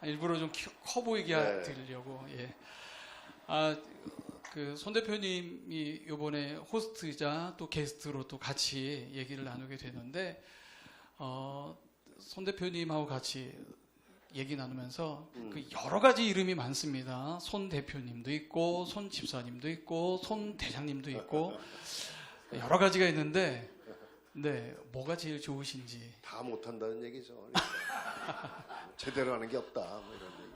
일부러 좀 커 보이게 네. 드리려고. 예. 그 손 대표님이 이번에 호스트이자 또 게스트로 또 같이 얘기를 나누게 되는데, 손 대표님하고 같이 얘기 나누면서 그 여러 가지 이름이 많습니다. 손 대표님도 있고, 손 집사님도 있고, 손 대장님도 있고, 여러 가지가 있는데, 네, 뭐가 제일 좋으신지. 다 못한다는 얘기죠. 그러니까. 제대로 하는 게 없다. 뭐 이런 얘기.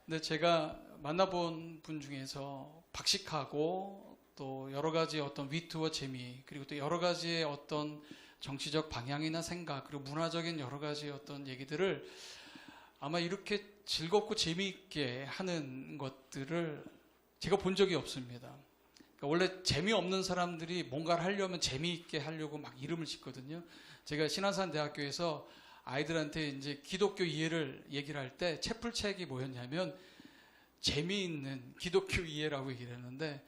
근데 제가 만나본 분 중에서 박식하고 또 여러 가지 어떤 위트와 재미, 그리고 또 여러 가지의 어떤 정치적 방향이나 생각, 그리고 문화적인 여러 가지 어떤 얘기들을 아마 이렇게 즐겁고 재미있게 하는 것들을 제가 본 적이 없습니다. 그러니까 원래 재미없는 사람들이 뭔가를 하려면 재미있게 하려고 막 이름을 짓거든요. 제가 신안산 대학교에서 아이들한테 이제 기독교 이해를 얘기를 할 때 채플책이 뭐였냐면 재미있는 기독교 이해라고 얘기를 했는데,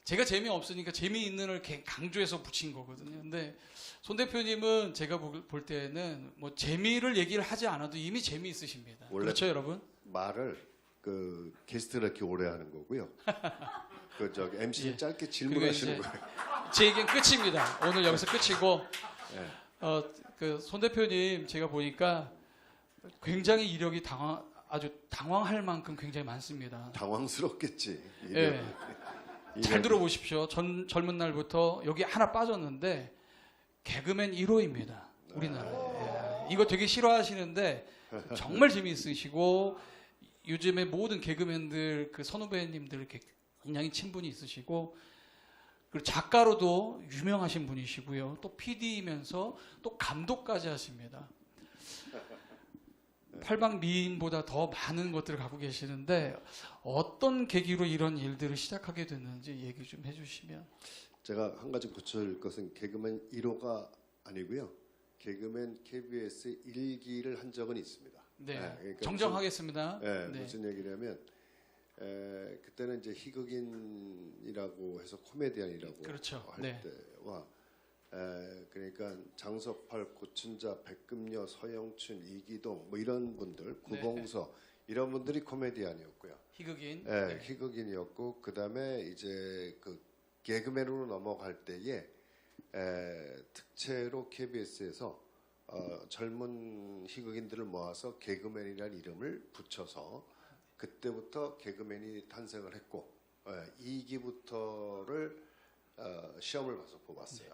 제가 재미없으니까 재미있는을 강조해서 붙인 거거든요. 근데 손 대표님은 제가 볼 때는 뭐 재미를 얘기를 하지 않아도 이미 재미있으십니다. 원래 그렇죠, 여러분? 말을 그 게스트를 이렇게 오래 하는 거고요. 그 저기 MC는 예. 짧게 질문하시는 그리고 거예요. 제 얘기는 끝입니다. 오늘 여기서 끝이고, 예. 그 손 대표님 제가 보니까 굉장히 이력이 아주 당황할 만큼 굉장히 많습니다. 당황스럽겠지. 예. 잘 들어보십시오. 젊은 날부터 여기 하나 빠졌는데 개그맨 1호입니다. 우리나라에. 예. 이거 되게 싫어하시는데 정말 재미있으시고, 요즘에 모든 개그맨들 그 선후배님들 이렇게 굉장히 친분이 있으시고, 그리고 작가로도 유명하신 분이시고요. 또 PD이면서 또 감독까지 하십니다. 팔방미인보다 더 많은 것들을 갖고 계시는데 어떤 계기로 이런 일들을 시작하게 됐는지 얘기 좀 해주시면. 제가 한 가지 고쳐줄 것은 개그맨 1호가 아니고요. 개그맨 KBS 1기를 한 적은 있습니다. 네, 그러니까 정정하겠습니다. 네. 네. 무슨 얘기냐면 그때는 이제 희극인이라고 해서 코미디언이라고 그렇죠. 할 네. 때와 그러니까 장석팔, 고춘자, 백금녀, 서영춘, 이기동 뭐 이런 분들, 구봉서 이런 분들이 코미디언이었고요. 희극인. 네. 희극인이었고, 그 다음에 이제 그 개그맨으로 넘어갈 때에 특채로 KBS에서 젊은 희극인들을 모아서 개그맨이라는 이름을 붙여서 그때부터 개그맨이 탄생을 했고, 2기부터를 시험을 봐서 뽑았어요.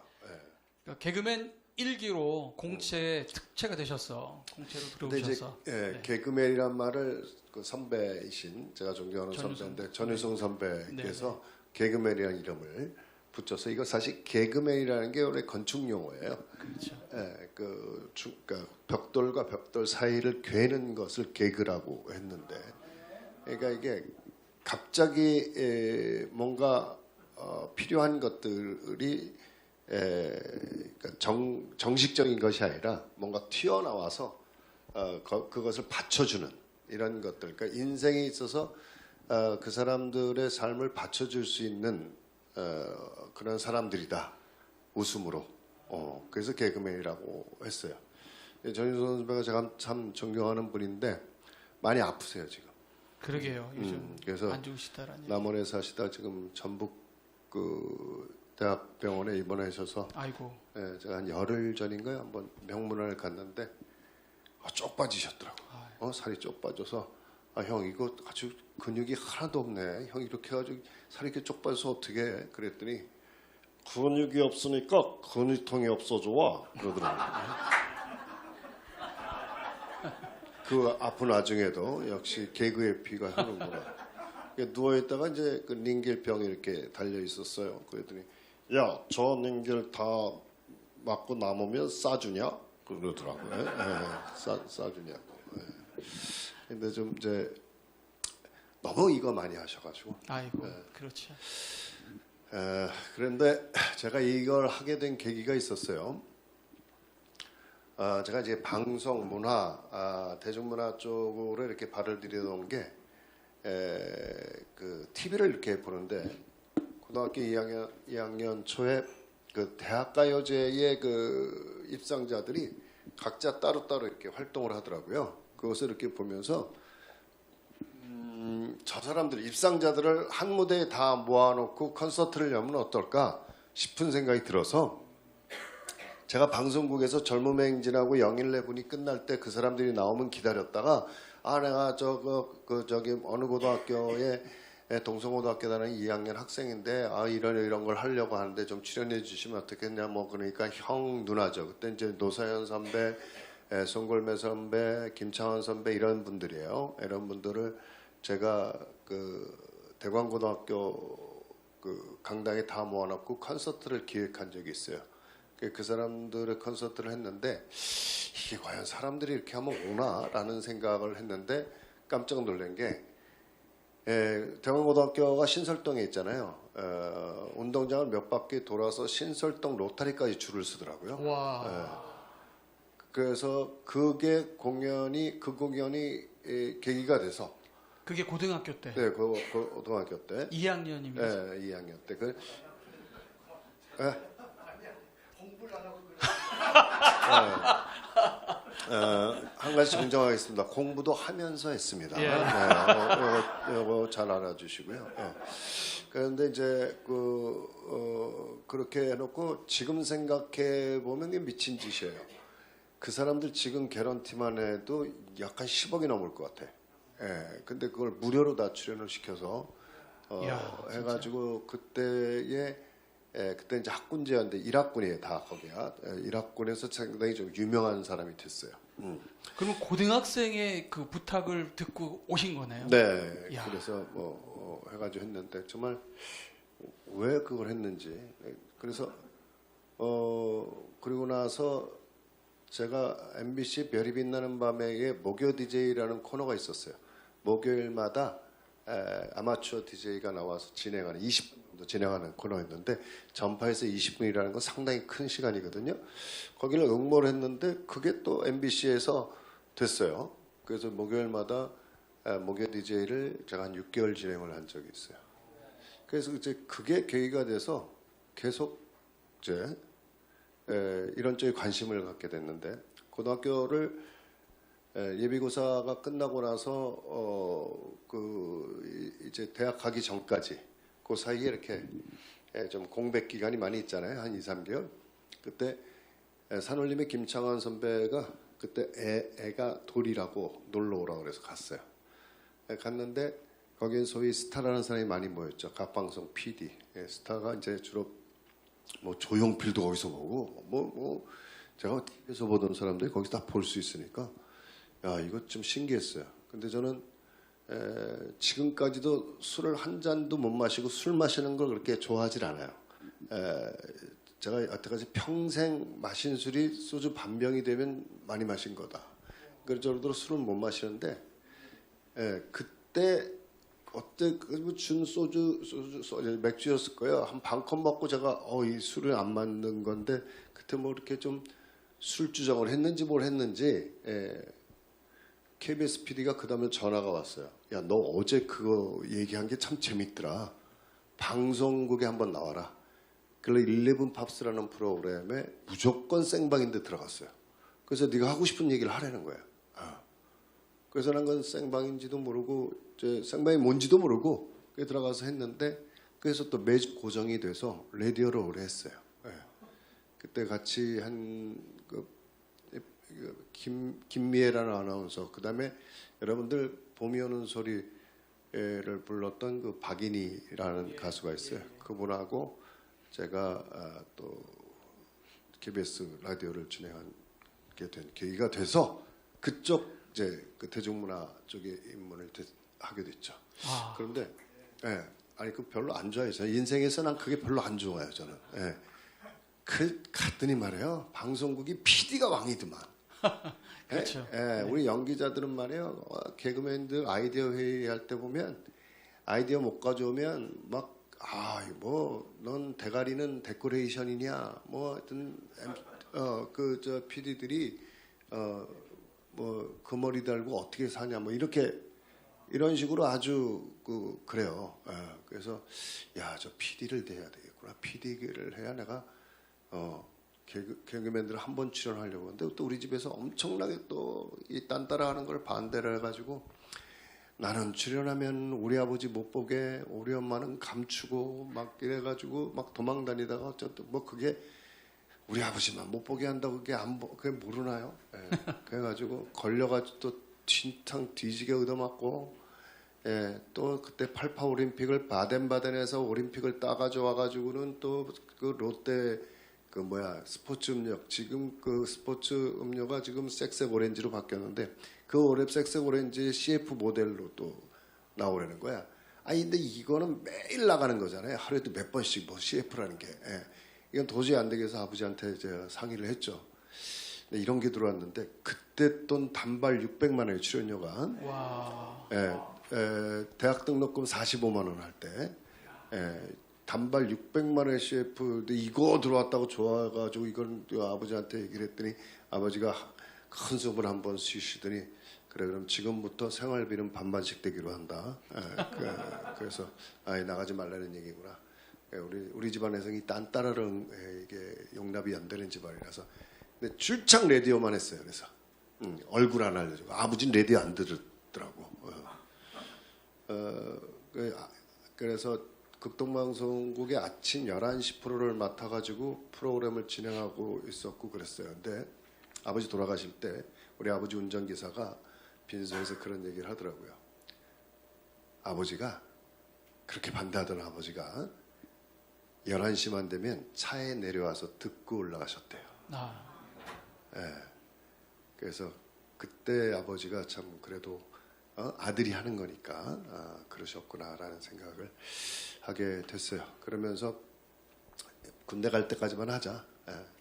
그러니까 개그맨 1기로 공채 특채가 되셔서 공채로 근데 이제 들어오셔서. 개그맨이란 말을 그 선배이신 제가 존경하는 선배인데 전유성 선배께서 개그맨이라는 이름을 붙여서, 이거 사실 개그맨이라는 게 원래 건축 용어예요. 그렇죠. 그러니까 벽돌과 벽돌 사이를 괴는 것을 개그라고 했는데, 그러니까 이게 갑자기 뭔가 필요한 것들이 그러니까 정식적인 것이 아니라 뭔가 튀어나와서 그것을 받쳐주는 이런 것들. 그러니까 인생에 있어서 그 사람들의 삶을 받쳐줄 수 있는 그런 사람들이다. 웃음으로. 그래서 개그맨이라고 했어요. 전유선 선배가 제가 참 존경하는 분인데 많이 아프세요 지금. 그러게요. 요즘 그래서 안 좋으시다라니. 남원에 사시다 지금 전북 그 대학병원에 입원하셔서, 아이고. 제가 한 열흘 전인가요? 한번 명문안을 갔는데 쪽 빠지셨더라고. 살이 쪽 빠져서 형 이거 아주 근육이 하나도 없네. 형 이렇게 해가지고 살이 이렇게 쪽 빠져서 어떻게 해? 그랬더니 근육이 없으니까 근육통이 없어져 와 그러더라고요. 그 아픈 와중에도 역시 개그의 피가 흐르는구나. 누워있다가 이제 그 링겔병이 이렇게 달려 있었어요. 그랬더니 야, 저 링겔 다 맞고 남으면 싸주냐? 그러더라고요. 싸주냐고. 근데 좀 이제 너무 이거 많이 하셔가지고. 아이고. 그렇죠. 그런데 제가 이걸 하게 된 계기가 있었어요. 제가 이제 방송, 문화, 대중문화 쪽으로 이렇게 발을 들여놓은 게, 그 TV를 이렇게 보는데 고등학교 2학년 초에 그 대학가요제의 그 입상자들이 각자 따로따로 이렇게 활동을 하더라고요. 그것을 이렇게 보면서 저 사람들 입상자들을 한 무대에 다 모아놓고 콘서트를 열면 어떨까 싶은 생각이 들어서 제가 방송국에서 젊음의 행진하고 영일레분이 끝날 때 그 사람들이 나오면 기다렸다가 내가 저기 어느 고등학교에 동성고등학교 다니는 2학년 학생인데 이런 걸 하려고 하는데 좀 출연해 주시면 어떻겠냐 뭐 그러니까 형 누나죠. 그때 이제 노사연 선배, 송골매 선배, 김창원 선배 이런 분들이에요. 이런 분들을 제가 그 대광고등학교 그 강당에 다 모아놓고 콘서트를 기획한 적이 있어요. 그 사람들의 콘서트를 했는데 이게 과연 사람들이 이렇게 하면 오나라는 생각을 했는데 깜짝 놀란 게 대광고등학교가 신설동에 있잖아요. 운동장을 몇 바퀴 돌아서 신설동 로타리까지 줄을 서더라고요. 와. 그래서 그 공연이 계기가 돼서 그게 고등학교 때. 네, 그 고등학교 때 2학년이면. 네, 2학년 때 한 가지 정정하겠습니다. 공부도 하면서 했습니다. 예. 이거 잘 알아주시고요. 그런데 이제 그렇게 해놓고 지금 생각해 보면 이게 미친 짓이에요. 그 사람들 지금 개런티만 해도 약간 10억이 넘을 것 같아. 근데 그걸 무료로 다 출연을 시켜서 해가지고 그때 이제 학군제였는데 일학군이에요, 다 거기야. 일학군에서 상당히 좀 유명한 사람이 됐어요. 그러면 고등학생의 그 부탁을 듣고 오신 거네요. 네, 야. 그래서 해가지고 했는데 정말 왜 그걸 했는지. 그래서 그리고 나서 제가 MBC 별이 빛나는 밤에 목요 DJ라는 코너가 있었어요. 목요일마다 아마추어 DJ가 나와서 진행하는 20분도 진행하는 코너였는데 전파에서 20분이라는 건 상당히 큰 시간이거든요. 거기를 응모를 했는데 그게 또 MBC에서 됐어요. 그래서 목요일마다 목요 DJ를 제가 한 6개월 진행을 한 적이 있어요. 그래서 이제 그게 계기가 돼서 계속 이제 이런 쪽에 관심을 갖게 됐는데 고등학교를 예비고사가 끝나고 나서 이제 대학 가기 전까지 그 사이에 이렇게 좀 공백 기간이 많이 있잖아요. 한 2, 3개월. 그때 산울림의 김창완 선배가 그때 애가 돌이라고 놀러 오라고 그래서 갔어요. 갔는데 거기엔 소위 스타라는 사람이 많이 모였죠. 각방송 PD. 스타가 이제 주로 뭐 조용필도 거기서 보고 제가 TV에서 보던 사람들이 거기서 다 볼 수 있으니까 이거 좀 신기했어요. 근데 저는 지금까지도 술을 한 잔도 못 마시고 술 마시는 걸 그렇게 좋아하질 않아요. 제가 여태까지 평생 마신 술이 소주 반병이 되면 많이 마신 거다. 그럴 정도로 술은 못 마시는데 그때 준 소주 맥주였을 거예요. 한 반 컵 먹고 제가 이 술을 안 맞는 건데 그때 뭐 이렇게 좀 술주정을 했는지 뭘 했는지 KBS PD가 그 다음에 전화가 왔어요. 야, 너 어제 그거 얘기한 게 참 재밌더라. 방송국에 한번 나와라. 그래서 11 팝스라는 프로그램에 무조건 생방인데 들어갔어요. 그래서 네가 하고 싶은 얘기를 하라는 거예요. 그래서 난 건 생방인지도 모르고 생방이 뭔지도 모르고 들어가서 했는데 그래서 또 매주 고정이 돼서 라디오를 오래 했어요. 그때 같이 한 김미애라는 아나운서, 그다음에 여러분들 봄이 오는 소리를 불렀던 그 박인희라는 가수가 있어요. 그분하고 제가 또 KBS 라디오를 진행하게 된 계기가 돼서 그쪽 이제 그 대중문화 쪽에 입문을 하게 됐죠. 그런데 그 별로 안 좋아해요. 저 인생에서 난 그게 별로 안 좋아요. 저는. 갔더니 말이에요. 방송국이 PD가 왕이더만. 그렇죠. 우리 연기자들은 말이에요. 개그맨들 아이디어 회의할 때 보면 아이디어 못 가져오면 막 넌 대가리는 데코레이션이냐 뭐 하여튼 저 PD들이 그 머리 달고 어떻게 사냐 뭐 이런 식으로 아주 그래요. 그래서 저 PD를 돼야 되겠구나. PD를 해야 내가 개그맨들 한 번 출연하려고 하는데 또 우리 집에서 엄청나게 또 이 딴 따라하는 걸 반대를 해가지고 나는 출연하면 우리 아버지 못 보게, 우리 엄마는 감추고 막 이래가지고 막 도망 다니다가 어쨌든 뭐 그게 우리 아버지만 못 보게 한다고 그게 모르나요? 예. 그래가지고 걸려가지고 또 진탕 뒤지게 얻어맞고, 예. 또 그때 88 올림픽을 바덴바덴에서 올림픽을 따가져 와가지고는 또 그 롯데 스포츠 음료, 지금 그 스포츠 음료가 지금 색색 오렌지로 바뀌었는데 그 올해 색색 오렌지 CF 모델로 또 나오려는 거야. 아니 근데 이거는 매일 나가는 거잖아요. 하루에도 몇 번씩 뭐 CF라는 게. 예. 이건 도저히 안 되겠어 아버지한테 제가 상의를 했죠. 근데 이런 게 들어왔는데 그때 돈 단발 600만 원의 출연료가. 와. 대학 등록금 45만 원 할 때. 단발 600만 원의 CF 근데 이거 들어왔다고 좋아가지고 이건 아버지한테 얘기를 했더니 아버지가 큰 숨을 한번 쉬시더니 그래 그럼 지금부터 생활비는 반반씩 되기로 한다. 그래서 나가지 말라는 얘기구나. 우리 집안에서 이 딴따라는 이게 용납이 안 되는 집안이라서 근데 줄창 라디오만 했어요. 그래서 얼굴 안 알려주고 아버지는 라디오 안 들었더라고. 그래서 극동방송국의 아침 11시 프로를 맡아가지고 프로그램을 진행하고 있었고 그랬어요. 근데 아버지 돌아가실 때 우리 아버지 운전기사가 빈소에서 그런 얘기를 하더라고요. 아버지가 그렇게 반대하던 아버지가 11시만 되면 차에 내려와서 듣고 올라가셨대요. 그래서 그때 아버지가 참 그래도 아들이 하는 거니까 그러셨구나라는 생각을 하게 됐어요. 그러면서 군대 갈 때까지만 하자.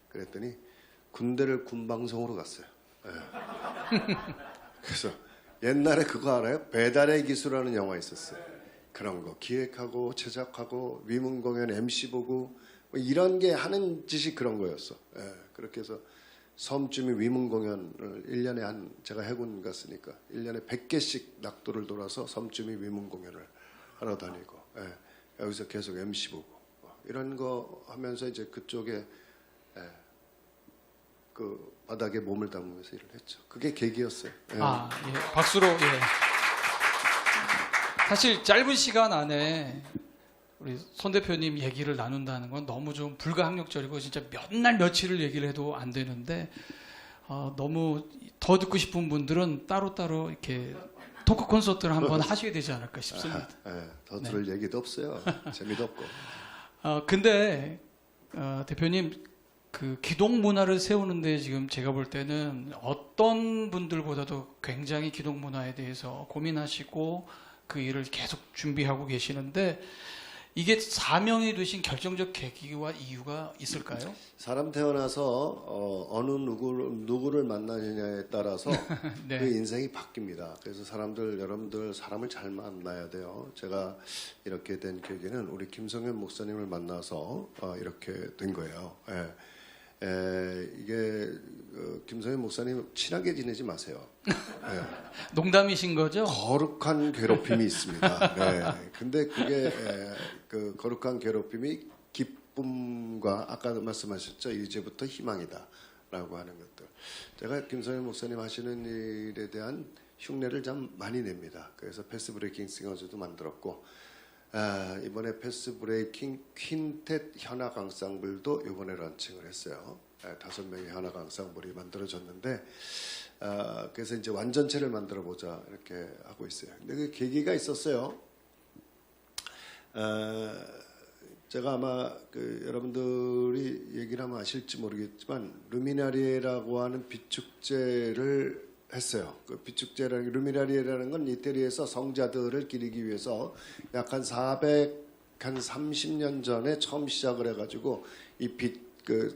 그랬더니 군대를 군방송으로 갔어요. 그래서 옛날에 그거 알아요? 배달의 기수라는 영화 있었어요. 그런 거 기획하고 제작하고 위문 공연 MC 보고 뭐 이런 게 하는 짓이 그런 거였어. 그렇게 해서 섬쯤이 위문 공연을 1년에 제가 해군 갔으니까 1년에 100개씩 낙도를 돌아서 섬쯤이 위문 공연을 하러 다니고 여기서 계속 MC 보고 이런 거 하면서 이제 그쪽에 그 바닥에 몸을 담으면서 일을 했죠. 그게 계기였어요. 예. 박수로. 예. 사실 짧은 시간 안에 우리 손 대표님 얘기를 나눈다는 건 너무 좀 불가항력적이고 진짜 몇 날 며칠을 얘기를 해도 안 되는데 너무 더 듣고 싶은 분들은 따로따로 이렇게 토크 콘서트를 한번 하셔야 되지 않을까 싶습니다. 더 들을 얘기도 없어요. 재미도 없고. 근데 대표님 그 기독 문화를 세우는데 지금 제가 볼 때는 어떤 분들보다도 굉장히 기독 문화에 대해서 고민하시고 그 일을 계속 준비하고 계시는데 이게 사명이 되신 결정적 계기와 이유가 있을까요? 사람 태어나서 어느 누구를 만나느냐에 따라서 네. 그 인생이 바뀝니다. 그래서 여러분들 사람을 잘 만나야 돼요. 제가 이렇게 된 계기는 우리 김성현 목사님을 만나서 이렇게 된 거예요. 이게 김성현 목사님 친하게 지내지 마세요. 농담이신 거죠? 거룩한 괴롭힘이 있습니다. 근데 그게 그 거룩한 괴롭힘이 기쁨과 아까 말씀하셨죠. 이제부터 희망이다라고 하는 것들. 제가 김성현 목사님 하시는 일에 대한 흉내를 좀 많이 냅니다. 그래서 패스 브레이킹 싱어즈도 만들었고 이번에 패스 브레이킹 퀸텟 현악 앙상블도 이번에 런칭을 했어요. 5명의 현악 앙상블이 만들어졌는데 그래서 이제 완전체를 만들어 보자 이렇게 하고 있어요. 근데 그 계기가 있었어요. 제가 아마 여러분들이 얘기를 하면 아실지 모르겠지만 루미나리에라고 하는 비축제를 했어요. 그 비축제라는 루미나리에라는 건 이태리에서 성자들을 기리기 위해서 약 한 30년 전에 처음 시작을 해가지고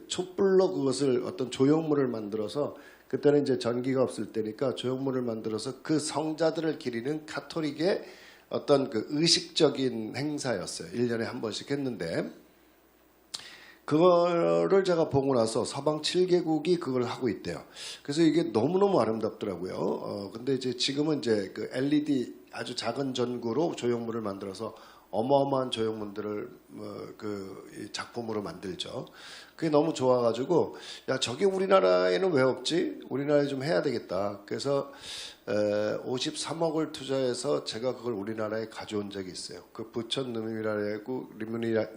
촛불로 그것을 어떤 조형물을 만들어서 그때는 이제 전기가 없을 때니까 조형물을 만들어서 그 성자들을 기리는 카톨릭의 어떤 그 의식적인 행사였어요. 1년에 한 번씩 했는데 그거를 제가 보고 나서 서방 7개국이 그걸 하고 있대요. 그래서 이게 너무너무 아름답더라고요. 근데 이제 지금은 이제 그 LED 아주 작은 전구로 조형물을 만들어서 어마어마한 조형물들을 이 작품으로 만들죠. 그게 너무 좋아가지고 야 저게 우리나라에는 왜 없지? 우리나라에 좀 해야 되겠다. 그래서 53억을 투자해서 제가 그걸 우리나라에 가져온 적이 있어요. 그 부천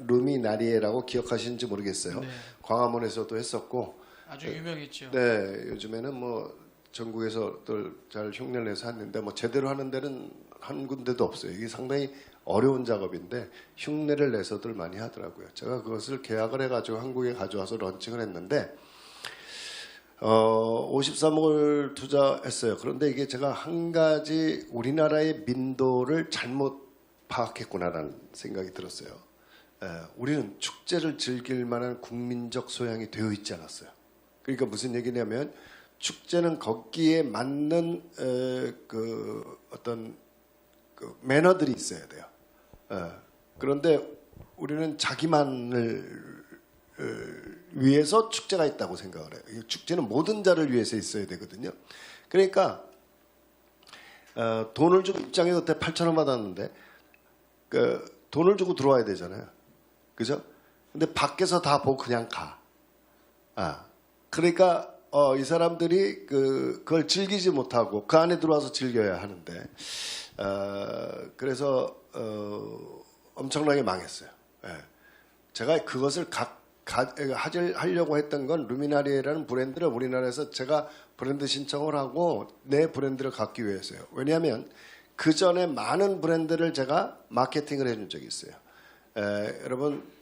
루미나리에라고 기억하시는지 모르겠어요. 네. 광화문에서도 했었고 아주 유명했죠. 네, 요즘에는 뭐 전국에서들 잘 흉내를 내서 하는데 뭐 제대로 하는 데는 한 군데도 없어요. 이게 상당히 어려운 작업인데 흉내를 내서들 많이 하더라고요. 제가 그것을 계약을 해가지고 한국에 가져와서 런칭을 했는데 53억을 투자했어요. 그런데 이게 제가 한 가지 우리나라의 민도를 잘못 파악했구나라는 생각이 들었어요. 우리는 축제를 즐길 만한 국민적 소양이 되어 있지 않았어요. 그러니까 무슨 얘기냐면 축제는 거기에 맞는 어떤 매너들이 있어야 돼요. 그런데 우리는 자기만을 위해서 축제가 있다고 생각을 해요. 축제는 모든 자를 위해서 있어야 되거든요. 그러니까 돈을 주고 입장에 그때 8,000원 받았는데 돈을 주고 들어와야 되잖아요. 그죠? 근데 밖에서 다 보고 그냥 가. 그러니까 이 사람들이 그걸 즐기지 못하고 그 안에 들어와서 즐겨야 하는데 그래서 엄청나게 망했어요. 제가 그것을 하려고 했던 건 루미나리에라는 브랜드를 우리나라에서 제가 브랜드 신청을 하고 내 브랜드를 갖기 위해서요. 왜냐하면 그 전에 많은 브랜드를 제가 마케팅을 해준 적이 있어요. 여러분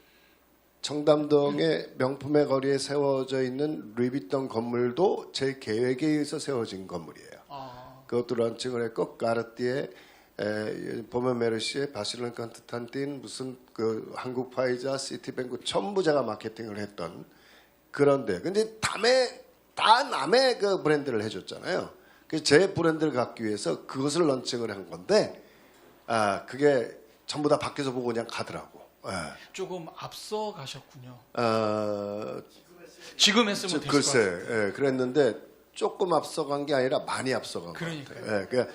청담동의 명품의 거리에 세워져 있는 루이비통 건물도 제 계획에 의해서 세워진 건물이에요. 그것도 런칭을 했고 까르띠에 보면 메르시에 바실론 컨스탄틴 무슨 그 한국 파이자 시티뱅크 전부 제가 마케팅을 했던 그런데 근데 다 남의 그 브랜드를 해줬잖아요. 그래서 제 브랜드를 갖기 위해서 그것을 런칭을 한 건데 그게 전부 다 밖에서 보고 그냥 가더라고. 조금 앞서 가셨군요. 지금 했으면 됐을 것 글쎄, 같아요. 그랬는데 조금 앞서간 게 아니라 많이 앞서간 것 그러니까요. 같아요.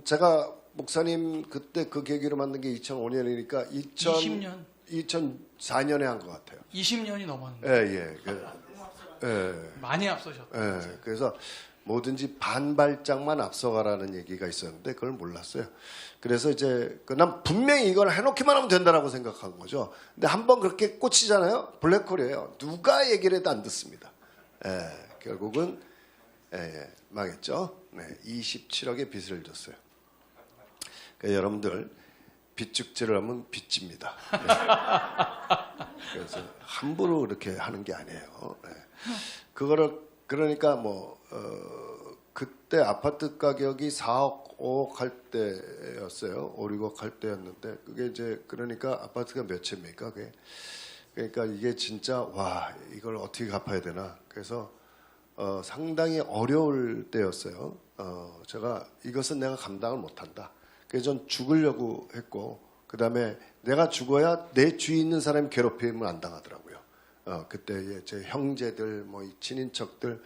제가 목사님 그때 그 계기로 만든 게 2005년이니까 20년? 2004년에 한 것 같아요. 20년이 넘었는데 많이 앞서셨다. 그래서 뭐든지 반발짝만 앞서가라는 얘기가 있었는데 그걸 몰랐어요. 그래서 이제 난 분명히 이걸 해놓기만 하면 된다라고 생각한 거죠. 근데 한번 그렇게 꽂히잖아요. 블랙홀이에요. 누가 얘기를 해도 안 듣습니다. 결국은 망했죠. 27억의 빚을 졌어요. 그러니까 여러분들 빚죽지를 하면 빚집니다. 그래서 함부로 그렇게 하는 게 아니에요. 그러니까 그때 아파트 가격이 4억, 5억 할 때였어요. 5, 6억 할 때였는데 그게 이제 그러니까 아파트가 몇 채입니까? 그게 그러니까 이게 진짜 와 이걸 어떻게 갚아야 되나? 그래서 상당히 어려울 때였어요. 제가 이것은 내가 감당을 못한다. 그래서 전 죽으려고 했고 그 다음에 내가 죽어야 내 주위에 있는 사람이 괴롭힘을 안 당하더라고요. 그때 제 형제들, 이 친인척들,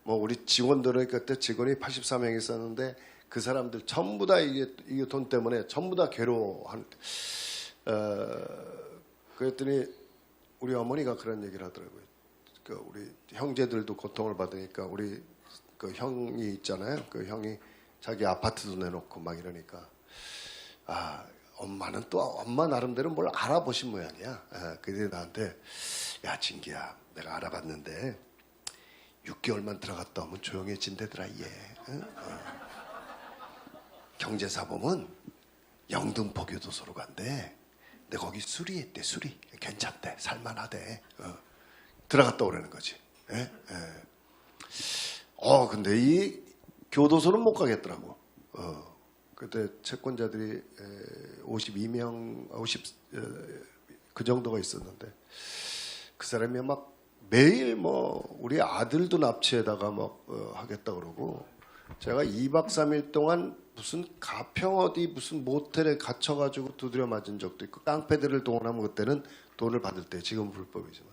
우리 직원들은 그때 직원이 84명 있었는데 그 사람들 전부 다 이게 돈 때문에 전부 다 괴로워한. 그랬더니 우리 어머니가 그런 얘기를 하더라고요. 우리 형제들도 고통을 받으니까 우리 그 형이 있잖아요. 그 형이 자기 아파트도 내놓고 막 이러니까 엄마는 또 엄마 나름대로 뭘 알아보신 모양이야. 그래 나한테 야 진기야 내가 알아봤는데 6개월만 들어갔다 오면 조용해진대더라 얘. 경제사범은 영등포 교도소로 간대. 근데 거기 수리했대. 수리 괜찮대. 살만하대. 들어갔다 오라는 거지. 근데 이 교도소는 못 가겠더라고. 그때 채권자들이 52명, 그 정도가 있었는데 그 사람이 막 매일 우리 아들도 납치에다가 하겠다 그러고 제가 2박 3일 동안 무슨 가평 어디 무슨 모텔에 갇혀가지고 두드려 맞은 적도 있고 깡패들을 동원하면 그때는 돈을 받을 때 지금은 불법이지만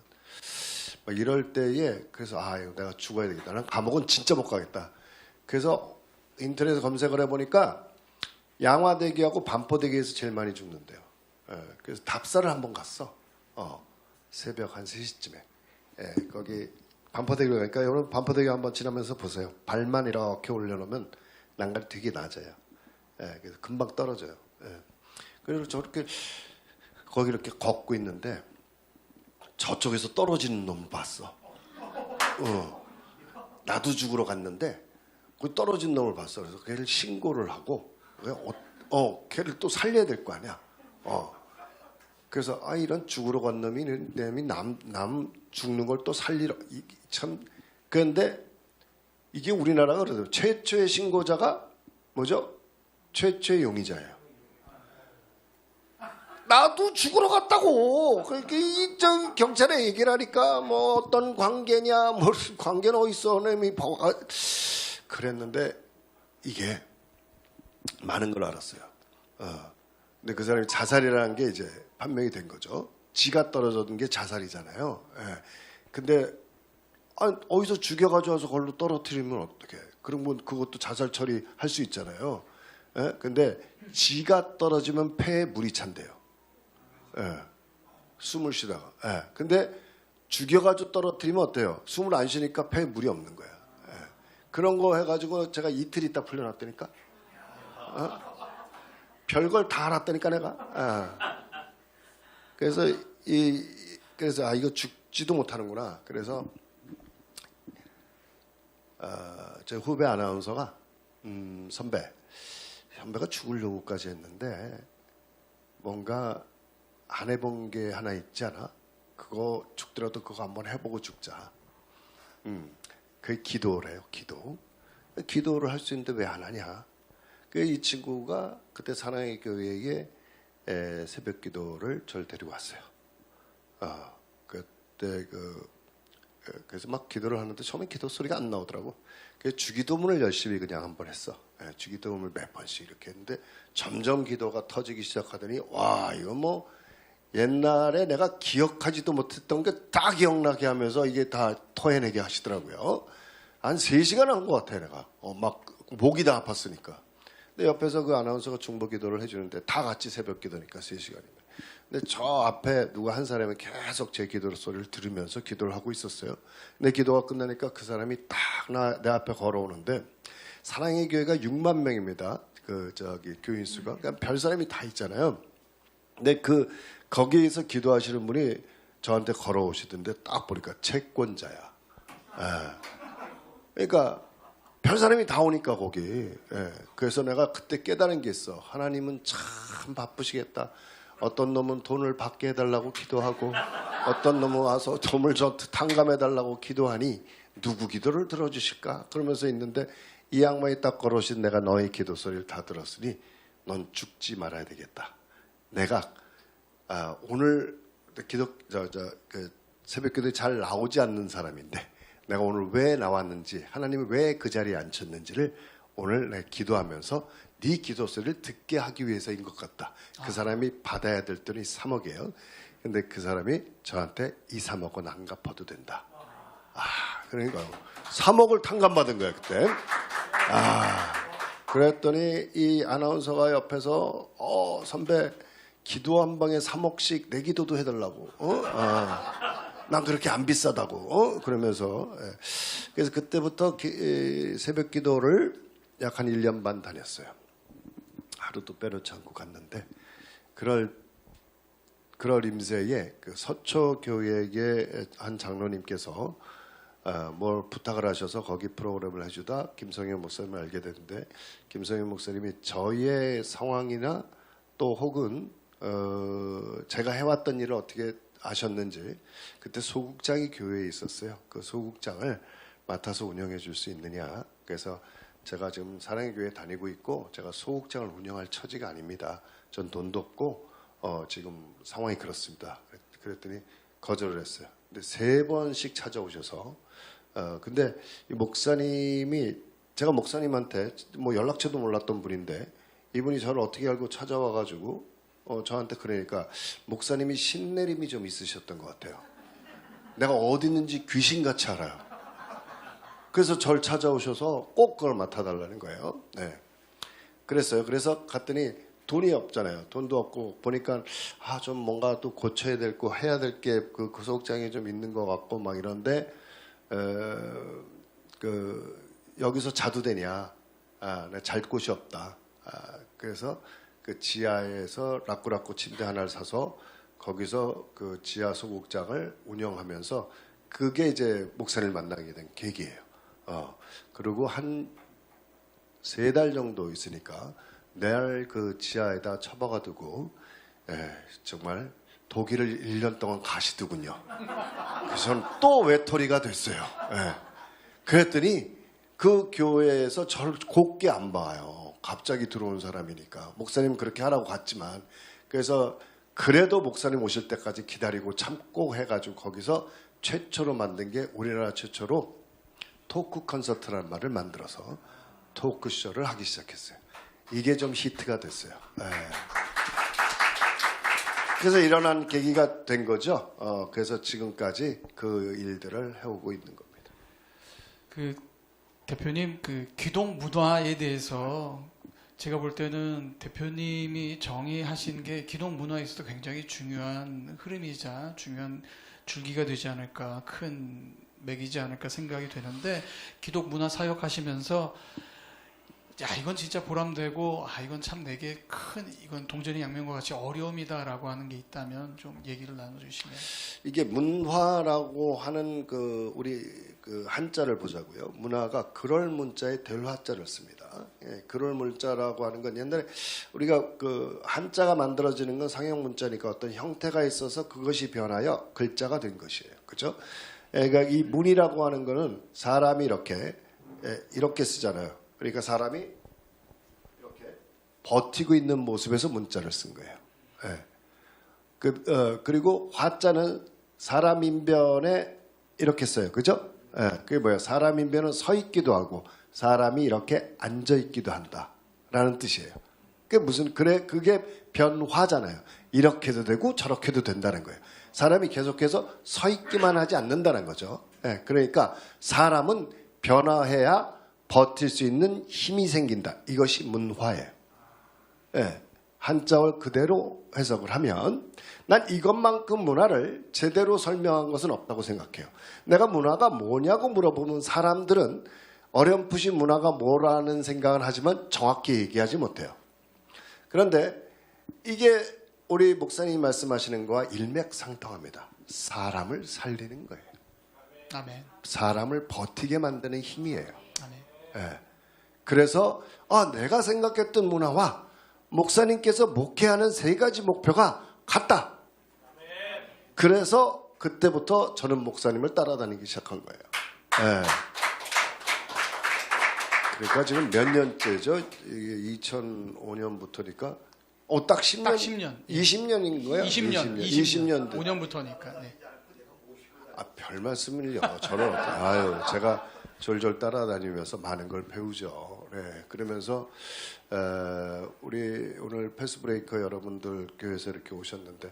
이럴 때에 그래서 이거 내가 죽어야 되겠다. 난 감옥은 진짜 못 가겠다. 그래서 인터넷에 검색을 해보니까 양화대교하고 반포대교에서 제일 많이 죽는데요. 그래서 답사를 한번 갔어. 새벽 한 3시쯤에. 거기 반포대교 가니까 여러분 반포대교 한번 지나면서 보세요. 발만 이렇게 올려놓으면 난간이 되게 낮아요. 그래서 금방 떨어져요. 그래서 저렇게 거기 이렇게 걷고 있는데 저쪽에서 떨어지는 놈을 봤어. 나도 죽으러 갔는데 그 떨어진 놈을 봤어. 그래서 걔를 신고를 하고 걔를 또 살려야 될 거 아니야. 그래서 이런 죽으러 간 놈이 남 죽는 걸 또 살리러 참. 그런데 이게 우리나라가 그래도 최초의 신고자가 뭐죠? 최초의 용의자예요. 나도 죽으러 갔다고. 그러니까 저 경찰에 얘기를 하니까 뭐 어떤 관계냐, 뭐 관계는 어디 있어, 놈이 그랬는데 이게 많은 걸 알았어요. 근데 그 사람이 자살이라는 게 이제 판명이 된 거죠. 지가 떨어졌는 게 자살이잖아요. 근데 어디서 죽여가지고 와서 걸로 떨어뜨리면 어떡해? 그러면 그것도 자살 처리할 수 있잖아요. 근데 지가 떨어지면 폐에 물이 찬대요. 숨을 쉬다가. 근데 죽여가지고 떨어뜨리면 어때요? 숨을 안 쉬니까 폐에 물이 없는 거야. 그런 거 해가지고 제가 이틀 있다 풀려났다니까. 별걸 다 알았다니까 내가. 그래서 이거 죽지도 못하는구나. 그래서 제 후배 아나운서가 선배가 죽으려고까지 했는데 뭔가 안 해본 게 하나 있지 않아? 그거 죽더라도 그거 한번 해보고 죽자. 그게 기도래요. 기도를 할 수 있는데 왜 안 하냐? 이 친구가 그때 사랑의 교회에 새벽 기도를 저를 데리고 왔어요. 그때 그래서 막 기도를 하는데 처음에 기도 소리가 안 나오더라고. 그래서 주기도문을 열심히 그냥 한번 했어. 주기도문을 몇 번씩 이렇게 했는데 점점 기도가 터지기 시작하더니 와, 이거 뭐 옛날에 내가 기억하지도 못했던 게 다 기억나게 하면서 이게 다 토해내게 하시더라고요. 한 3시간 한 것 같아 내가. 막 목이 다 아팠으니까. 근데 옆에서 그 아나운서가 중보 기도를 해주는데 다 같이 새벽 기도니까 3시간이면. 근데 저 앞에 누가 한 사람이 계속 제 기도 소리를 들으면서 기도를 하고 있었어요. 내 기도가 끝나니까 그 사람이 딱 내 앞에 걸어오는데 사랑의 교회가 6만 명입니다. 교인 수가. 그러니까 별 사람이 다 있잖아요. 근데 거기에서 기도하시는 분이 저한테 걸어오시던데 딱 보니까 채권자야. 그러니까 별 사람이 다 오니까 거기. 그래서 내가 그때 깨달은 게 있어. 하나님은 참 바쁘시겠다. 어떤 놈은 돈을 받게 해달라고 기도하고 어떤 놈은 와서 돈을 탕감해달라고 기도하니 누구 기도를 들어주실까? 그러면서 있는데 이 양반이 딱 걸어오신 내가 너의 기도 소리를 다 들었으니 넌 죽지 말아야 되겠다. 내가 오늘 새벽 기도에 잘 나오지 않는 사람인데 내가 오늘 왜 나왔는지 하나님이 왜 그 자리에 앉혔는지를 오늘 내가 기도하면서 네 기도 소리를 듣게 하기 위해서인 것 같다. 그 사람이 받아야 될 돈이 3억이에요. 근데 그 사람이 저한테 이 3억은 안 갚아도 된다. 그러니까 3억을 탕감받은 거야 그때. 그랬더니 이 아나운서가 옆에서 선배 기도 한 방에 3억씩 내 기도도 해달라고. 난 그렇게 안 비싸다고. 그러면서 그래서 그때부터 새벽 기도를 약 한 1년 반 다녔어요. 하루도 빼놓지 않고 갔는데 그럴 임세에 그 서초 교회의 한 장로님께서 뭘 부탁을 하셔서 거기 프로그램을 해주다 김성현 목사님을 알게 됐는데 김성현 목사님이 저희의 상황이나 또 혹은 제가 해왔던 일을 어떻게 아셨는지 그때 소극장이 교회에 있었어요. 그 소극장을 맡아서 운영해 줄 수 있느냐. 그래서 제가 지금 사랑의 교회에 다니고 있고 제가 소극장을 운영할 처지가 아닙니다. 전 돈도 없고 지금 상황이 그렇습니다. 그랬더니 거절을 했어요. 근데 3번씩 찾아오셔서 근데 이 목사님이 제가 목사님한테 뭐 연락처도 몰랐던 분인데 이분이 저를 어떻게 알고 찾아와가지고 저한테 그러니까 목사님이 신내림이 좀 있으셨던 것 같아요. 내가 어디 있는지 귀신같이 알아요. 그래서 절 찾아오셔서 꼭 그걸 맡아달라는 거예요. 네. 그랬어요. 그래서 갔더니 돈이 없잖아요. 돈도 없고 보니까 좀 뭔가 또 고쳐야 될 거 해야 될 게 그 구속장애 좀 있는 것 같고 막 이런데 여기서 자도 되냐? 내가 잘 곳이 없다. 그래서 그 지하에서 라꾸라꾸 침대 하나를 사서 거기서 그 지하 소극장을 운영하면서 그게 이제 목사님을 만나게 된 계기예요. 그리고 한 3달 정도 있으니까 날 그 지하에다 처박아 두고 정말 독일을 1년 동안 가시더군요. 그래서 저는 또 외톨이가 됐어요. 그랬더니 그 교회에서 저를 곱게 안 봐요. 갑자기 들어온 사람이니까. 목사님 그렇게 하라고 갔지만. 그래서 그래도 목사님 오실 때까지 기다리고 참고 해가지고 거기서 최초로 만든 게 우리나라 최초로 토크 콘서트라는 말을 만들어서 토크쇼를 하기 시작했어요. 이게 좀 히트가 됐어요. 그래서 일어난 계기가 된 거죠. 그래서 지금까지 그 일들을 해오고 있는 겁니다. 그 대표님 그 기독 문화에 대해서 제가 볼 때는 대표님이 정의하신 게 기독 문화에서도 굉장히 중요한 흐름이자 중요한 줄기가 되지 않을까, 큰 맥이지 않을까 생각이 되는데, 기독 문화 사역하시면서 이건 진짜 보람되고 이건 참 내게 이건 동전의 양면과 같이 어려움이다라고 하는 게 있다면 좀 얘기를 나눠주시면. 이게 문화라고 하는 우리 한자를 보자고요. 문화가 그럴 문자에 될 화자를 씁니다. 그럴 문자라고 하는 건 옛날에 우리가 그 한자가 만들어지는 건 상형 문자니까 어떤 형태가 있어서 그것이 변하여 글자가 된 것이에요. 그렇죠? 그러니까 이 문이라고 하는 거는 사람이 이렇게 쓰잖아요. 그러니까 사람이 이렇게 버티고 있는 모습에서 문자를 쓴 거예요. 그리고 화자는 사람 인변에 이렇게 써요. 그죠? 그게 뭐예요? 사람 인변은 서 있기도 하고 사람이 이렇게 앉아 있기도 한다라는 뜻이에요. 그게 변화잖아요. 이렇게도 되고 저렇게도 된다는 거예요. 사람이 계속해서 서 있기만 하지 않는다는 거죠. 그러니까 사람은 변화해야 버틸 수 있는 힘이 생긴다. 이것이 문화예요. 한자를 그대로 해석을 하면 난 이것만큼 문화를 제대로 설명한 것은 없다고 생각해요. 내가 문화가 뭐냐고 물어보면 사람들은 어렴풋이 문화가 뭐라는 생각을 하지만 정확히 얘기하지 못해요. 그런데 이게 우리 목사님이 말씀하시는 거와 일맥상통합니다. 사람을 살리는 거예요. 아멘. 사람을 버티게 만드는 힘이에요. 아멘. 그래서 내가 생각했던 문화와 목사님께서 목회하는 3가지 목표가 같다. 그래서 그때부터 저는 목사님을 따라다니기 시작한 거예요. 그러니까 지금 몇 년째죠? 2005년부터니까 딱 10년. 딱 10년. 20년인 거예요? 20년. 5년부터니까. 네. 별 말씀을요. 저는 제가 졸졸 따라다니면서 많은 걸 배우죠. 그러면서 우리 오늘 패스브레이커 여러분들 교회에서 이렇게 오셨는데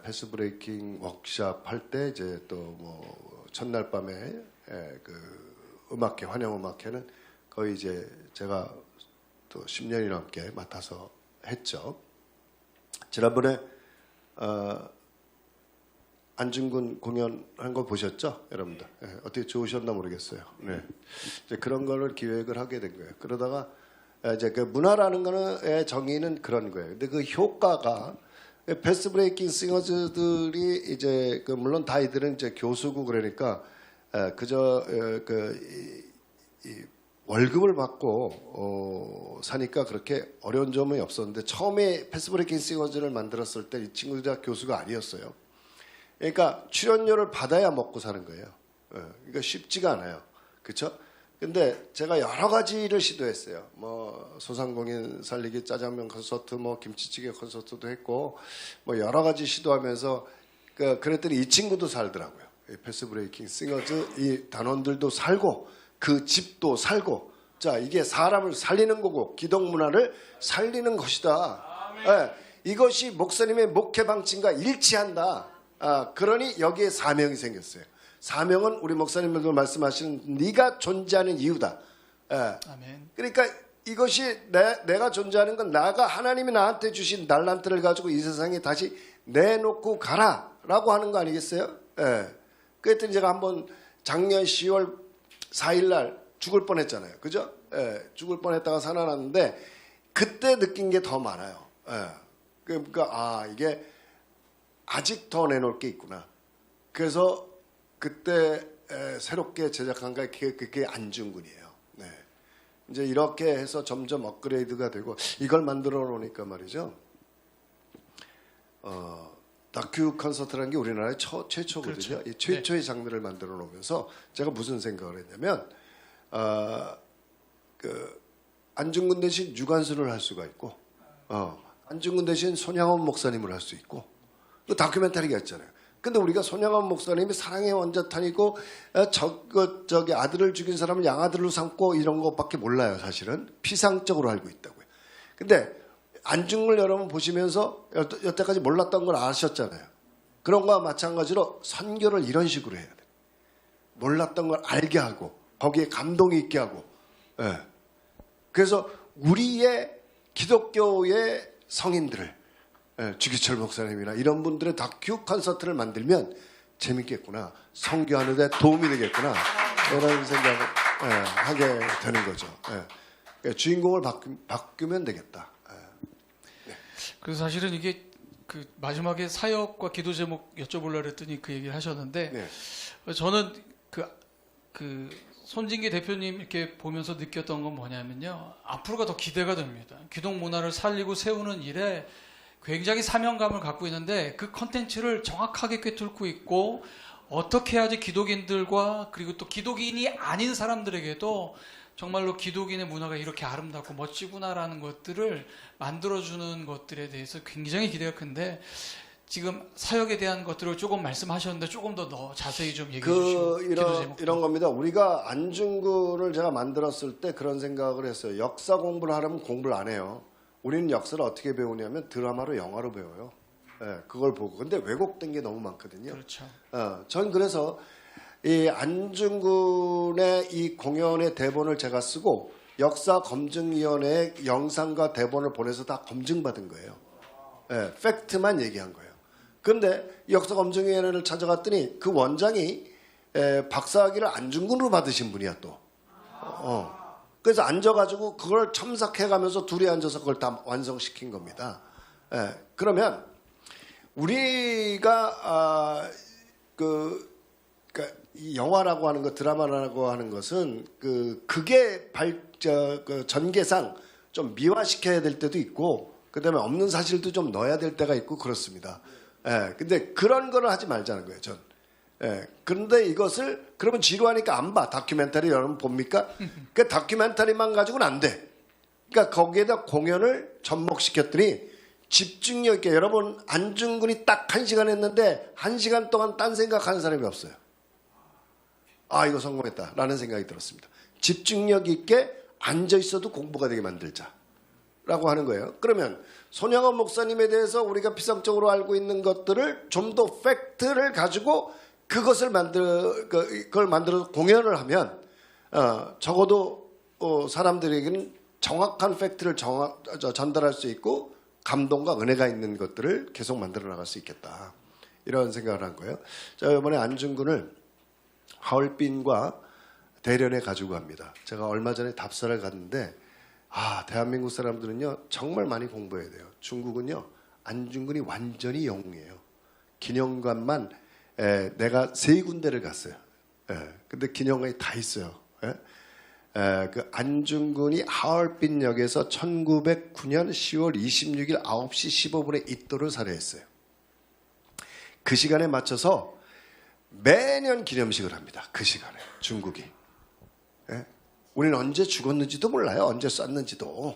패스브레이킹 워크샵 할 때 이제 또 뭐 첫날 밤에 그 음악회 환영 음악회는 거의 이제 제가 또 10년이 넘게 맡아서 했죠. 지난번에 안중근 공연한 거 보셨죠, 여러분들? 어떻게 좋으셨나 모르겠어요. 이제 그런 거를 기획을 하게 된 거예요. 그러다가 이제 그 문화라는 거는 정의는 그런 거예요. 근데 그 효과가 패스트 브레이킹 싱어즈들이 이제 물론 다 이들은 이제 교수고 그러니까 그저 이 월급을 받고 사니까 그렇게 어려운 점이 없었는데 처음에 패스트 브레이킹 싱어즈를 만들었을 때 이 친구들이 다 교수가 아니었어요. 그러니까 출연료를 받아야 먹고 사는 거예요. 그러니까 쉽지가 않아요. 그렇죠? 근데 제가 여러 가지를 시도했어요. 뭐 소상공인 살리기 짜장면 콘서트, 뭐 김치찌개 콘서트도 했고, 뭐 여러 가지 시도하면서 그랬더니 이 친구도 살더라고요. 패스 브레이킹 싱어즈 이 단원들도 살고 그 집도 살고. 자, 이게 사람을 살리는 거고 기독 문화를 살리는 것이다. 이것이 목사님의 목회 방침과 일치한다. 그러니 여기에 사명이 생겼어요. 사명은 우리 목사님들도 말씀하시는 네가 존재하는 이유다. 예. 아멘. 그러니까 이것이 내가 존재하는 건 나가 하나님이 나한테 주신 달란트를 가지고 이 세상에 다시 내놓고 가라라고 하는 거 아니겠어요? 예. 그랬더니 제가 한번 작년 10월 4일 날 죽을 뻔했잖아요. 그죠? 예. 죽을 뻔했다가 살아났는데 그때 느낀 게 더 많아요. 예. 그러니까 이게 아직 더 내놓을 게 있구나. 그래서 그때 새롭게 제작한 게 그게 안중근이에요. 네. 이제 이렇게 해서 점점 업그레이드가 되고 이걸 만들어 놓으니까 말이죠. 다큐 콘서트라는 게 우리나라의 최초거든요. 그렇죠. 이 최초의 장르를 만들어 놓으면서 제가 무슨 생각을 했냐면 안중근 대신 유관순을 할 수가 있고 안중근 대신 손양원 목사님을 할 수 있고 그 다큐멘터리가 있잖아요. 근데 우리가 손양원 목사님이 사랑의 원자탄이고 저기 아들을 죽인 사람을 양아들로 삼고 이런 것밖에 몰라요. 사실은 피상적으로 알고 있다고요. 근데 안중근을 여러분 보시면서 여태까지 몰랐던 걸 아셨잖아요. 그런 거와 마찬가지로 선교를 이런 식으로 해야 돼요. 몰랐던 걸 알게 하고 거기에 감동이 있게 하고. 예. 그래서 우리의 기독교의 성인들을 주기철 목사님이나 이런 분들의 다큐 콘서트를 만들면 재밌겠구나. 선교하는 데 도움이 되겠구나. 이런 생각을 하게 되는 거죠. 그러니까 주인공을 바꾸면 되겠다. 그래서 사실은 이게 그 마지막에 사역과 기도 제목 여쭤보려고 했더니 그 얘기를 하셨는데 네. 저는 그 손진기 대표님 이렇게 보면서 느꼈던 건 뭐냐면요. 앞으로가 더 기대가 됩니다. 기독 문화를 살리고 세우는 일에 굉장히 사명감을 갖고 있는데 그 컨텐츠를 정확하게 꿰뚫고 있고 어떻게 해야지 기독인들과 그리고 또 기독인이 아닌 사람들에게도 정말로 기독인의 문화가 이렇게 아름답고 멋지구나라는 것들을 만들어주는 것들에 대해서 굉장히 기대가 큰데 지금 사역에 대한 것들을 조금 말씀하셨는데 조금 더 자세히 좀 얘기해 주시고 이런 겁니다. 우리가 안중근을 제가 만들었을 때 그런 생각을 했어요. 역사 공부를 하려면 공부를 안 해요. 우리는 역사를 어떻게 배우냐면 드라마로 영화로 배워요. 그걸 보고. 근데 왜곡된 게 너무 많거든요. 그렇죠. 전 그래서 이 안중근의 이 공연의 대본을 제가 쓰고 역사검증위원회에 영상과 대본을 보내서 다 검증받은 거예요. 팩트만 얘기한 거예요. 그런데 역사검증위원회를 찾아갔더니 그 원장이 박사학위를 안중근으로 받으신 분이야 또. 그래서 앉아가지고 그걸 첨삭해가면서 둘이 앉아서 그걸 다 완성시킨 겁니다. 그러면 우리가 그러니까 이 영화라고 하는 것, 드라마라고 하는 것은 그게 전개상 좀 미화시켜야 될 때도 있고, 그다음에 없는 사실도 좀 넣어야 될 때가 있고 그렇습니다. 근데 그런 거를 하지 말자는 거예요, 전. 그런데 이것을 그러면 지루하니까 안 봐. 다큐멘터리 여러분 봅니까? 그 다큐멘터리만 가지고는 안 돼. 그러니까 거기에다 공연을 접목시켰더니 집중력 있게 여러분 안중근이 딱 1시간 했는데 1시간 동안 딴 생각하는 사람이 없어요. 이거 성공했다라는 생각이 들었습니다. 집중력 있게 앉아 있어도 공부가 되게 만들자라고 하는 거예요. 그러면 손양원 목사님에 대해서 우리가 피상적으로 알고 있는 것들을 좀 더 팩트를 가지고 그걸 만들어서 공연을 하면 적어도 사람들에게는 정확한 팩트를 전달할 수 있고 감동과 은혜가 있는 것들을 계속 만들어 나갈 수 있겠다. 이런 생각을 한 거예요. 자, 이번에 안중근을 하얼빈과 대련에 가지고 갑니다. 제가 얼마 전에 답사를 갔는데 대한민국 사람들은요 정말 많이 공부해야 돼요. 중국은요 안중근이 완전히 영웅이에요. 기념관만 내가 3군데를 갔어요. 근데 기념관이 다 있어요. 그 안중근이 하얼빈역에서 1909년 10월 26일 9시 15분에 이또를 살해했어요. 그 시간에 맞춰서 매년 기념식을 합니다. 그 시간에 중국이. 우리는 언제 죽었는지도 몰라요. 언제 쐈는지도.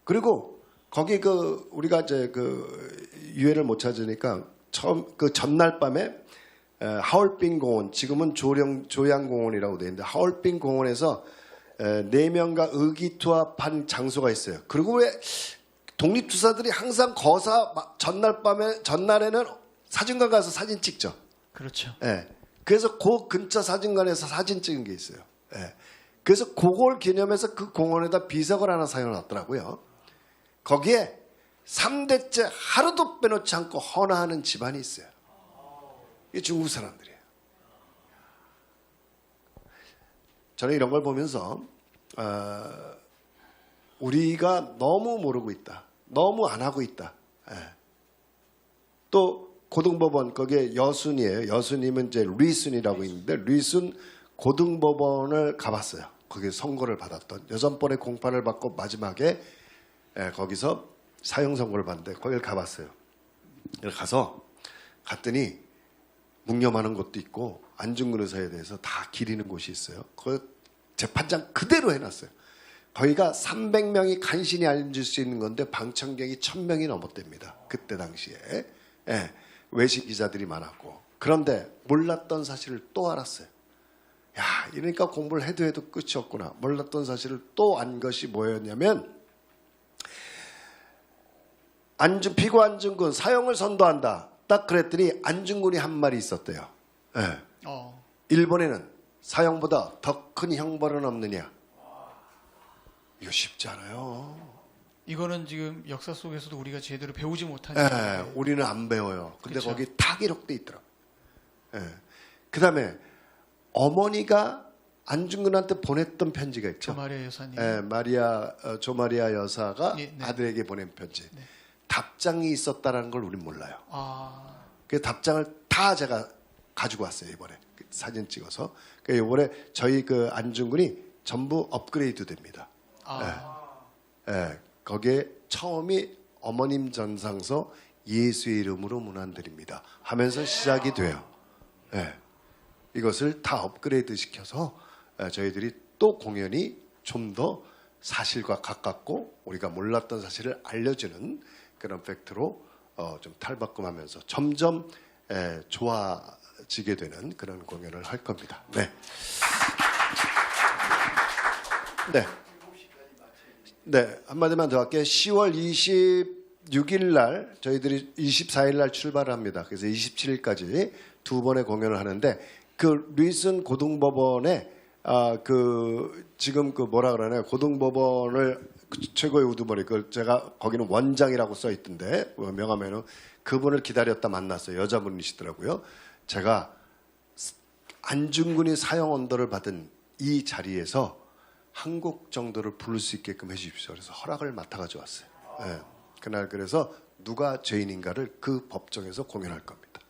그리고 거기 우리가 이제 유해를 못 찾으니까 전날 밤에 하얼빈 공원, 지금은 조양공원이라고 되어 있는데 하얼빈 공원에서 4명과 의기투합한 장소가 있어요. 그리고 왜 독립투사들이 항상 전날에는 사진관 가서 사진 찍죠. 그렇죠. 그래서 그 근처 사진관에서 사진 찍은 게 있어요. 예. 그래서 그걸 기념해서 그 공원에다 비석을 하나 세워놨더라고요. 거기에 3대째 하루도 빼놓지 않고 헌화하는 집안이 있어요. 이게 중국 사람들이에요. 저는 이런 걸 보면서 우리가 너무 모르고 있다. 너무 안 하고 있다. 예. 또 고등법원 거기에 여순이에요. 여순이면 이제 리순이라고 있는데 리순 고등법원을 가봤어요. 거기 선고를 받았던 여전번에 공판을 받고 마지막에 거기서 사형 선고를 받는데 거기를 가봤어요. 가서 갔더니 묵념하는 곳도 있고 안중근 의사에 대해서 다 기리는 곳이 있어요. 그 재판장 그대로 해놨어요. 거기가 300명이 간신히 앉을 수 있는 건데 방청객이 1000명이 넘었답니다. 그때 당시에. 예, 외신 기자들이 많았고. 그런데 몰랐던 사실을 또 알았어요. 야, 이러니까 공부를 해도 끝이 없구나. 몰랐던 사실을 또 안 것이 뭐였냐면 피고 안중근 사형을 선도한다. 딱 그랬더니 안중근이 한 말이 있었대요. 예. 일본에는 사형보다 더 큰 형벌은 없느냐. 이거 쉽지 않아요. 이거는 지금 역사 속에서도 우리가 제대로 배우지 못한 예, 우리는 안 배워요. 근데 그쵸. 거기 다 기록돼 있더라고요. 예. 그 다음에 어머니가 안중근한테 보냈던 편지가 있죠. 조마리아 여사님. 예, 조마리아 여사가 네, 네. 아들에게 보낸 편지. 네. 답장이 있었다라는 걸 우린 몰라요. 그 답장을 다 제가 가지고 왔어요. 이번에 사진 찍어서. 그 이번에 저희 그 안중근이 전부 업그레이드 됩니다. 예, 거기에 처음이 어머님 전상서 예수의 이름으로 문안드립니다 하면서 시작이 돼요. 예, 이것을 다 업그레이드 시켜서 저희들이 또 공연히 좀 더 사실과 가깝고 우리가 몰랐던 사실을 알려주는 그런 팩트로 좀 탈바꿈하면서 점점 좋아지게 되는 그런 공연을 할 겁니다. 네. 네. 네, 한마디만 더 할게요. 10월 26일 날 저희들이 24일 날 출발합니다. 그래서 27일까지 두 번의 공연을 하는데 그 리슨 고등법원에 지금 그 뭐라 그러나요? 고등법원을 최고의 우두머리 그 제가 거기는 원장이라고 써 있던데 명함에는 그분을 기다렸다 만났어요. 여자분이시더라고요. 제가 안중근이 사형 언도를 받은 이 자리에서 한 곡 정도를 부를 수 있게끔 해주십시오. 그래서 허락을 맡아가지고 왔어요. 네. 그날 그래서 누가 죄인인가를 그 법정에서 공연할 겁니다.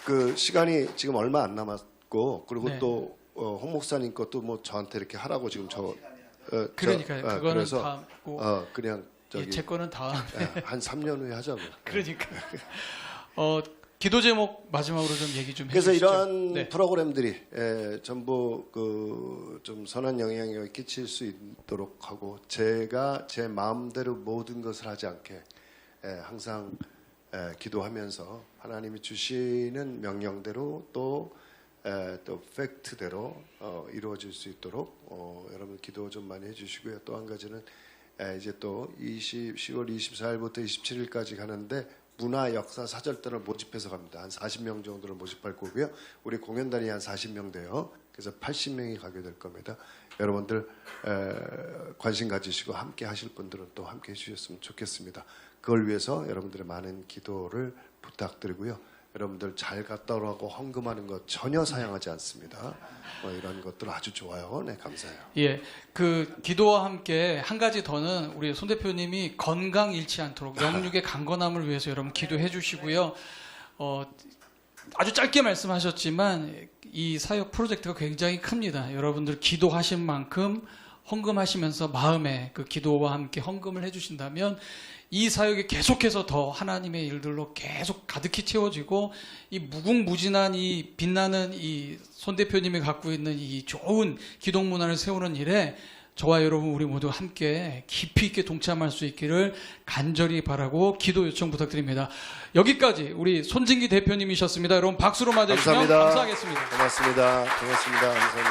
그 시간이 지금 얼마 안 남았고 그리고 네. 또 홍 목사님 것도 뭐 저한테 이렇게 하라고 지금 그러니까요. 그거는 그래서 다고 그냥 저기 제 거는 다음. 한 3년 후에 하자고. 그러니까. 기도 제목 마지막으로 좀 얘기 좀 그래서 해주시죠. 이런 네. 프로그램들이 전부 좀 선한 영향력을 끼칠 수 있도록 하고 제가 제 마음대로 모든 것을 하지 않게 항상 기도하면서 하나님이 주시는 명령대로 또 팩트대로 이루어질 수 있도록 여러분 기도 좀 많이 해주시고요. 또 한 가지는 이제 또 10월 24일부터 27일까지 가는데 문화 역사 사절단을 모집해서 갑니다. 한 40명 정도를 모집할 거고요. 우리 공연단이 한 40명 돼요. 그래서 80명이 가게 될 겁니다. 여러분들 관심 가지시고 함께 하실 분들은 또 함께 해주셨으면 좋겠습니다. 그걸 위해서 여러분들의 많은 기도를 부탁드리고요. 여러분들 잘 갔다 오라고 헌금하는 것 전혀 사양하지 않습니다. 이런 것들 아주 좋아요. 네, 감사해요. 예, 그 기도와 함께 한 가지 더는 우리 손 대표님이 건강 잃지 않도록 영육의 강건함을 위해서 여러분 기도해 주시고요. 아주 짧게 말씀하셨지만 이 사역 프로젝트가 굉장히 큽니다. 여러분들 기도하신 만큼 헌금하시면서 마음에 그 기도와 함께 헌금을 해주신다면 이 사역이 계속해서 더 하나님의 일들로 계속 가득히 채워지고 이 무궁무진한 이 빛나는 이 손 대표님이 갖고 있는 이 좋은 기독 문화를 세우는 일에 저와 여러분 우리 모두 함께 깊이 있게 동참할 수 있기를 간절히 바라고 기도 요청 부탁드립니다. 여기까지 우리 손진기 대표님이셨습니다. 여러분 박수로 맞아주시면 감사합니다. 감사하겠습니다. 고맙습니다. 감사합니다.